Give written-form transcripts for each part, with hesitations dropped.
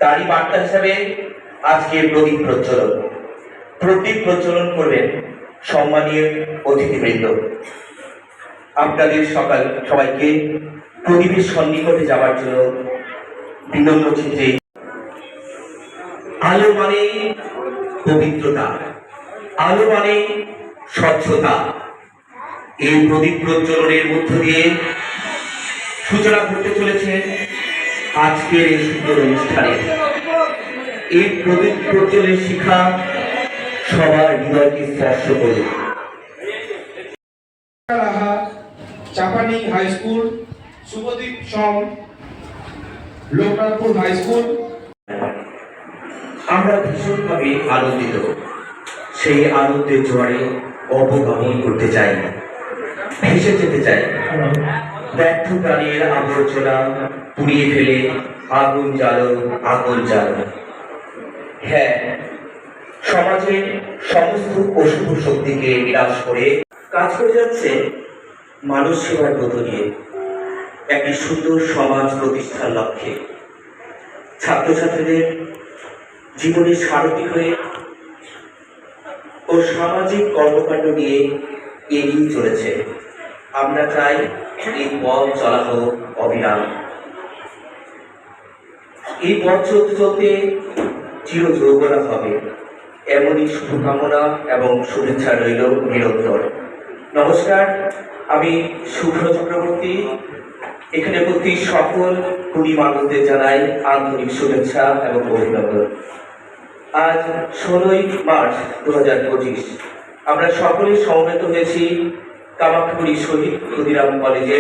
তারই বার্তা হিসাবে আজকে প্রদীপ প্রজ্বলন করবেন সম্মানীয় অতিথিবৃন্দ। আপনাদের সবাইকে প্রদীপের সন্নিকটে যাওয়ার জন্য বিনম্র চিত্রে। আলো মানে পবিত্রতা, আলো মানে স্বচ্ছতা। এই প্রদীপ প্রজ্বলনের মধ্য দিয়ে সূচনা করতে চলেছে আজকের এই সুন্দর অনুষ্ঠানে। এই প্রদীপ প্রজ্বলের শিখা সবার হৃদয়কে স্পর্শ করে। চাপানি হাই স্কুল, শুভদীপ সম, লোকনাথপুর হাই স্কুল। আমরা ভীষণভাবে আনন্দিত। সেই আনন্দের জোয়ারে অবগাহন করতে চাই, ভেসে যেতে চাই। ব্যর্থ প্রাণীর আবর্জনা পুড়িয়ে ফেলে আগুন জ্বালো। হ্যাঁ, সমাজে সমস্ত অশুভ শক্তিকে বিনাশ করে কাজ করে যাচ্ছে মানুষ সেবার ব্রত নিয়ে একটি সুন্দর সমাজ প্রতিষ্ঠার লক্ষ্যে। ছাত্রছাত্রীদের জীবনের সারথি হয়ে ও সামাজিক কর্মকাণ্ড নিয়ে এগিয়ে চলেছে। আমরা চাই এই পথ চলা হোক অবিরাম। এই পথ চলতে চলতে চির যৌবনা হবে, এমনই শুভকামনা এবং শুভেচ্ছা রইল নিরন্তর। নমস্কার, আমি শুভ্র চক্রবর্তী। এখানে উপস্থিত সকল কুড়ি মানুষদের জানাই আন্তরিক শুভেচ্ছা এবং অভিনন্দন। আজ 16ই মার্চ 2025 আমরা সকলে সমবেত হয়েছি কামাখ্যাগুড়ি শহীদ ক্ষুদিরাম কলেজে।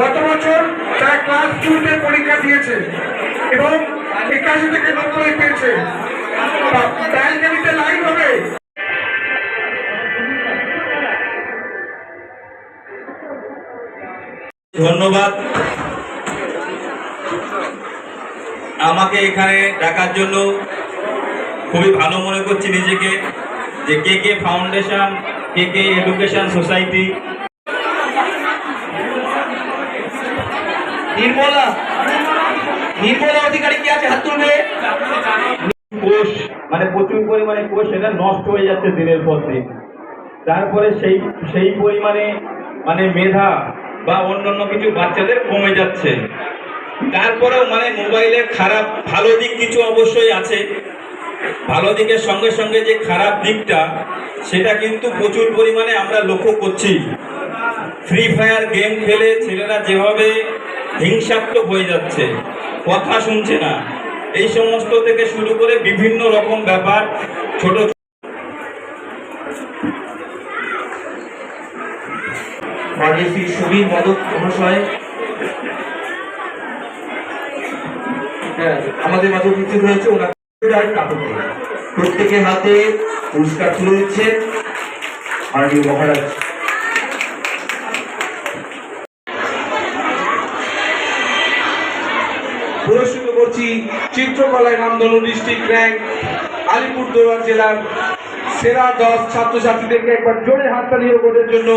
গত বছর তারা ক্লাস 2-তে পরীক্ষা দিয়েছে এবং 81 থেকে 90 পেয়েছে। ব্যালকনিতে লাইন হবে। ধন্যবাদ আমাকে এখানে ডাকার জন্য। খুবই ভালো মনে করছি নিজেকে যে কে ফাউন্ডেশন, কে এডুকেশন সোসাইটি। নির্মলা অধিকারী কি আছে? হাত তুলবে। কোষ মানে প্রচুর পরিমাণে কোষ সেটা নষ্ট হয়ে যাচ্ছে দিনের পর দিন। তারপরে সেই পরিমাণে মানে মেধা বা অন্যান্য কিছু বাচ্চাদের কমে যাচ্ছে। তারপরেও মানে মোবাইলের ভালো দিক কিছু অবশ্যই আছে। ভালো দিকের সঙ্গে সঙ্গে যে খারাপ দিকটা সেটা কিন্তু প্রচুর পরিমাণে আমরা লক্ষ্য করছি। ফ্রি ফায়ার গেম খেলে ছেলেরা যেভাবে হিংসাত্মক হয়ে যাচ্ছে, কথা শুনছে না, এই সমস্ত থেকে শুরু করে বিভিন্ন রকম ব্যাপার। ছোট শ্রী সুবীর মদক মহাশয় আমাদের মাঝে উপস্থিত হয়েছে। ওনার প্রত্যেকের হাতে পুরস্কার তুলে দিচ্ছেন মাননীয় মহারাজ। পুরস্কৃত করছি চিত্রকলায় নামধনু ডিস্ট্রিক্ট র্যাঙ্ক আলিপুরদুয়ার জেলার সেরা 10 ছাত্রছাত্রীদেরকে একবার জোরে হাততালি ওদের জন্য।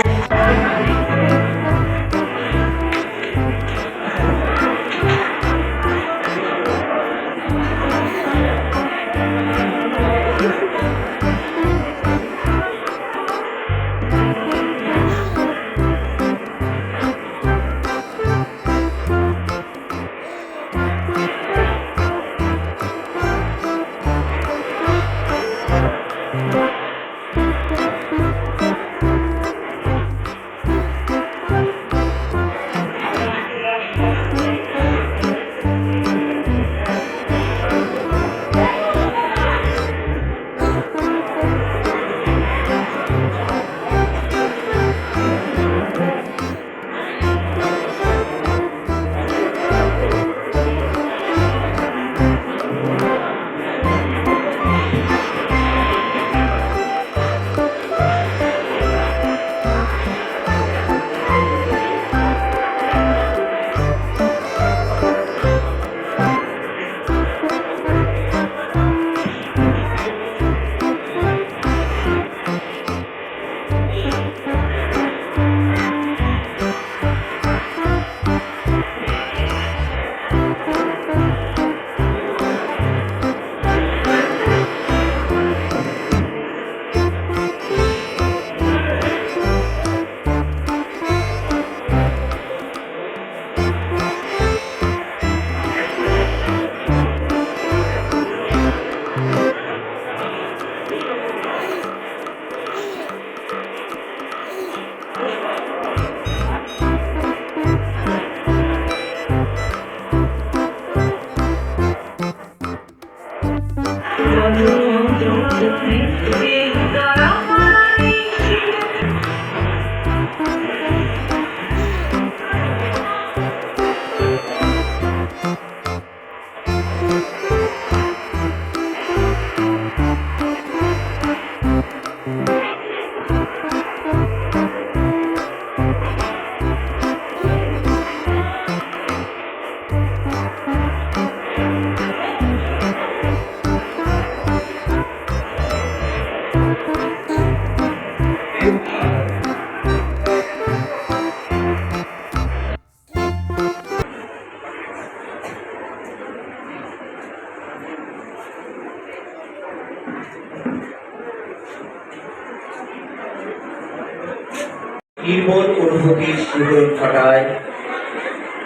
নির্মল অনুভূতির শিহরণ ঘটায়,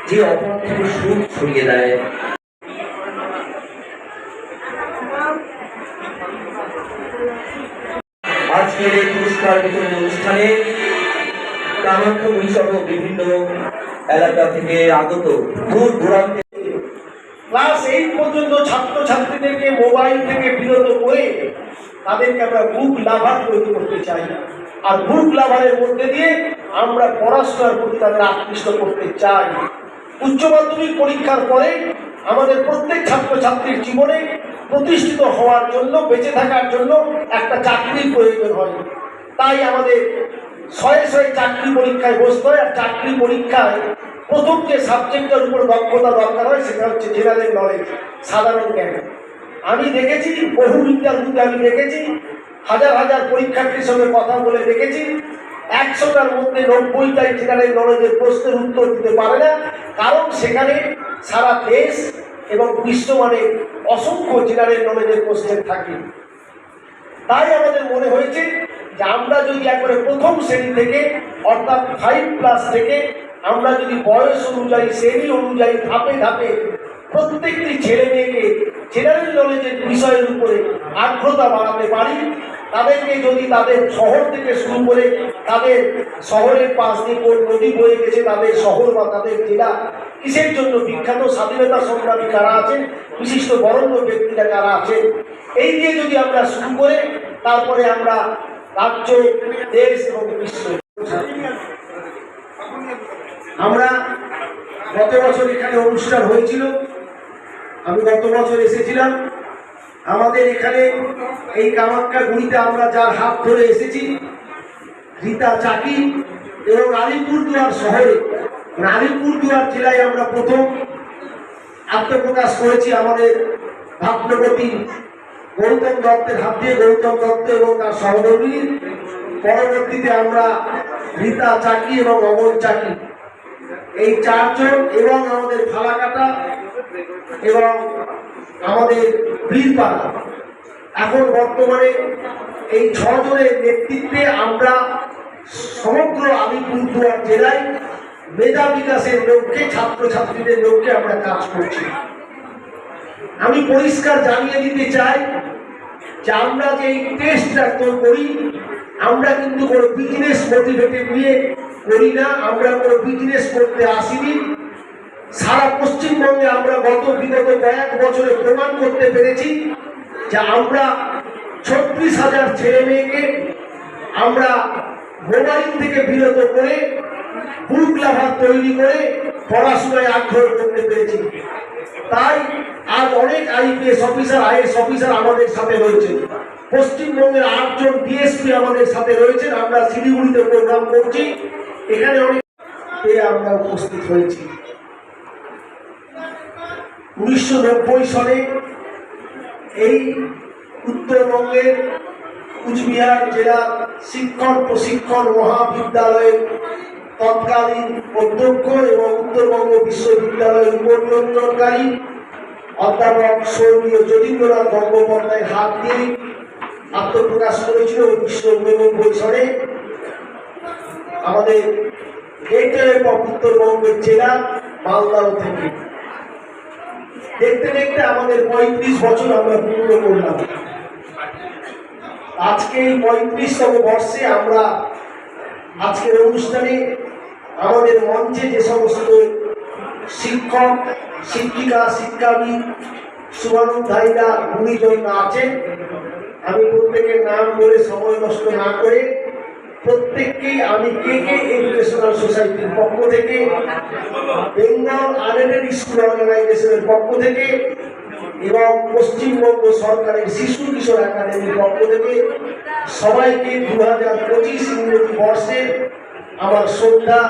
যে অপার্থিব সুখ ছড়িয়ে দেয়। আজকের এই পুরস্কার বিতরণ অনুষ্ঠানে কামাখ্যাগুড়ি সহ বিভিন্ন এলাকা থেকে আগত দূর দূরান্তে ক্লাস 8 পর্যন্ত ছাত্রছাত্রীদেরকে মোবাইল থেকে বিরত করে তাদেরকে আমরা বুক লাভার তৈরি করতে চাই, আর বুক লাভারের মধ্যে দিয়ে আমরা পড়াশোনার প্রতি তাদের আকৃষ্ট করতে চাই। উচ্চ মাধ্যমিক পরীক্ষার পরে আমাদের প্রত্যেক ছাত্রছাত্রীর জীবনে প্রতিষ্ঠিত হওয়ার জন্য, বেঁচে থাকার জন্য একটা চাকরির প্রয়োজন হয়। তাই আমাদের শয়ে শয়ে চাকরি পরীক্ষায় বসতে হয়, আর চাকরি পরীক্ষায় প্রথম যে সাবজেক্টের উপর দক্ষতা দরকার হয় সেটা হচ্ছে জেনারেল নলেজ, সাধারণ জ্ঞান। আমি দেখেছি বহু ইন্টারভিউতে, আমি দেখেছি হাজার হাজার পরীক্ষার্থীর সঙ্গে কথা বলে দেখেছি 100টার মধ্যে 90টাই জেনারেল নলেজের প্রশ্নের উত্তর দিতে পারে না, কারণ সেখানে সারা দেশ এবং বিশ্বমানের অসংখ্য জেনারেল নলেজের কোশ্চেন থাকে। তাই আমাদের মনে হয়েছে যে আমরা যদি একবারে প্রথম শ্রেণী থেকে অর্থাৎ 5+ থেকে আমরা যদি বয়স অনুযায়ী, শ্রেণী অনুযায়ী ধাপে ধাপে প্রত্যেকটি ছেলে মেয়েকে জেনারেল নলেজের বিষয়ের উপরে আগ্রহতা বাড়াতে পারি, তাদেরকে যদি তাদের শহর থেকে শুরু করে তাদের শহরের পাশ দিয়ে কোন নদী বয়ে গেছে, তাদের শহর বা তাদের জেলা কিসের জন্য বিখ্যাত, স্বাধীনতা সংগ্রামী কারা আছেন, বিশিষ্ট বরেণ্য ব্যক্তিরা কারা আছেন, এই দিয়ে যদি আমরা শুরু করে তারপরে আমরা রাজ্য, দেশ এবং বিশ্ব। আমরা গত বছর এখানে অনুষ্ঠান হয়েছিল, আমি গত বছর এসেছিলাম। আমাদের এখানে এই কামাখ্যাগুড়িতে আমরা যার হাত ধরে এসেছি, রীতা চাকি, এবং আলিপুরদুয়ার শহরে, আলিপুরদুয়ার জেলায় আমরা প্রথম আত্মপ্রকাশ করেছি আমাদের ভাবনগরী গৌতম দত্তের হাত দিয়ে, গৌতম দত্ত এবং তার সহধর্মী। পরবর্তীতে আমরা রীতা চাকি এবং অমল চাকি, এই 4 জন, এবং আমাদের ফালাকাটা এবং আমাদের বীরপাড়া, এখন বর্তমানে এই 6 জনের নেতৃত্বে আমরা সমগ্র আলিপুরদুয়ার জেলায় মেধা বিকাশের লক্ষ্যে, ছাত্রছাত্রীদের লক্ষ্যে আমরা কাজ করছি। আমি পরিষ্কার জানিয়ে দিতে চাই যে আমরা যে এই টেস্টটা করি, আমরা কিন্তু কোনো বিজনেস মোটিভেটেড নিয়ে করি না, আমরা কোনো বিজনেস করতে আসিনি। সারা পশ্চিমবঙ্গে আমরা বিগত কয়েক বছরে প্রমাণ করতে পেরেছি যে আমরা 36,000 ছেলে মেয়েকে আমরা মোবাইল থেকে বিরত করে বুক লাভার তৈরি করে পড়াশোনায় আগ্রহ করতে পেরেছি। তাই আজ অনেক IPS অফিসার, IAS অফিসার আমাদের সাথে রয়েছে। পশ্চিমবঙ্গের 8 জন DSP আমাদের সাথে রয়েছেন। আমরা শিলিগুড়িতে প্রোগ্রাম করছি, এখানে অনেক আমরা উপস্থিত হয়েছি। 1990 সালে এই উত্তরবঙ্গের কুচবিহার জেলা শিক্ষক প্রশিক্ষণ মহাবিদ্যালয়ের তৎকালীন অধ্যক্ষ এবং উত্তরবঙ্গ বিশ্ববিদ্যালয়ের উপনিয়ন্ত্রণকারী অধ্যাপক স্বর্গীয় যতীন্দ্রনাথ গঙ্গোপাধ্যায়ের হাত দিয়ে আত্মপ্রকাশ করেছিল 1999 সালে আমাদের গেটওয়ে অফ উত্তরবঙ্গের জেলা মালদহ থেকে। দেখতে দেখতে আমাদের 35 বছর আমরা পূর্ণ করলাম। আজকে এই 35তম বর্ষে আমরা আজকের অনুষ্ঠানে আমাদের মঞ্চে যে সমস্ত শিক্ষক, শিক্ষিকা, শিক্ষাবিদ, শুভানুধ্যায়ীরা, গুণীজনরা আছেন, আমি প্রত্যেকের নাম বলে সময় নষ্ট না করে প্রত্যেককেই আমি KK এডুকেশনাল সোসাইটির পক্ষ থেকে, বেঙ্গল আনএডেড স্কুল অর্গানাইজেশনের পক্ষ থেকে এবং পশ্চিমবঙ্গ সরকারের শিশু কিশোর একাডেমির পক্ষ থেকে সবাইকে 2025 ইংরেজি বর্ষের আমার শ্রদ্ধা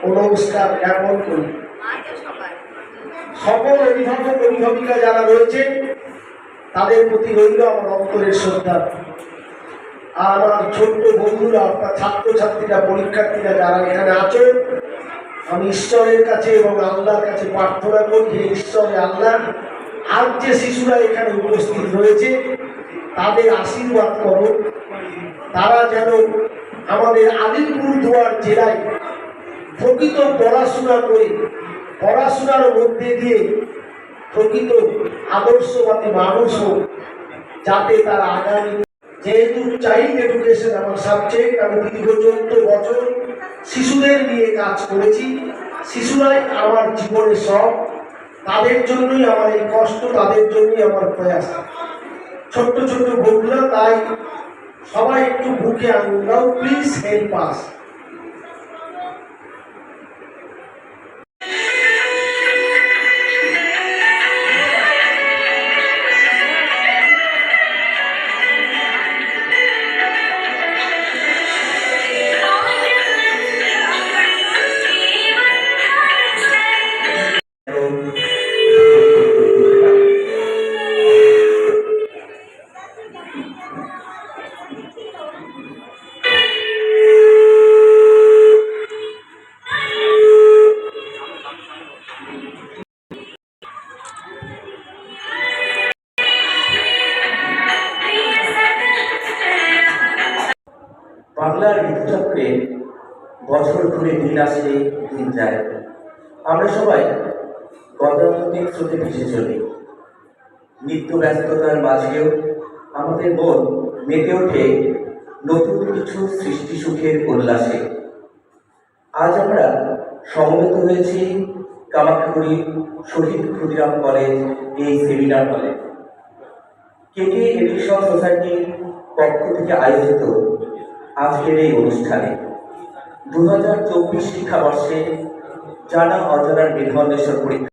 ও নমস্কার জ্ঞাপন করি। সকল অভিভাবক অভিভাবিকা যারা রয়েছেন তাদের প্রতি রইল আমার অন্তরের শ্রদ্ধা। আর আমার ছোট্ট বন্ধুরা অর্থাৎ ছাত্রছাত্রীরা, পরীক্ষার্থীরা যারা এখানে আছো, আমি ঈশ্বরের কাছে এবং আল্লাহর কাছে প্রার্থনা করি যে ঈশ্বরে আল্লাহ আজ যে শিশুরা এখানে উপস্থিত রয়েছে তাদের আশীর্বাদ করো, তারা যেন আমাদের আলিপুরদুয়ার জেলায় প্রকৃত পড়াশোনা করে পড়াশোনার মধ্যে দিয়ে প্রকৃত আদর্শবাদী মানুষ হোক, যাতে তারা আগামী, যেহেতু চাইল্ড এডুকেশন আমার সাবজেক্ট, আমি দীর্ঘ 14 বছর শিশুদের নিয়ে কাজ করেছি। শিশুরাই আমার জীবনের সব, তাদের জন্যই আমার এই কষ্ট, তাদের জন্যই আমার প্রয়াস। ছোট্ট ছোট্ট বন্ধুরা, তাই সবাই একটু বুকে আঙুল দাও, প্লিজ হেল্প আস। বাংলার ঋতুচক্রে বছর ঘুরে দিন আসে দিন যায়, আমরা সবাই গতানুগতিক স্রোতে ভেসে চলি। নিত্য ব্যস্ততার মাঝেও আমাদের মন মেতে ওঠে নতুন কিছু সৃষ্টি সুখের উল্লাসে। আজ আমরা সমবেত হয়েছি কামাখ্যাগুড়ি শহীদ ক্ষুদিরাম কলেজ এই সেমিনার হলে। কেকে এডিকশন সোসাইটির পক্ষ থেকে আয়োজিত আজকের এই অনুষ্ঠানে 2024 শিক্ষাবর্ষে জানা অজানার মেধা অন্বেষণ পরীক্ষা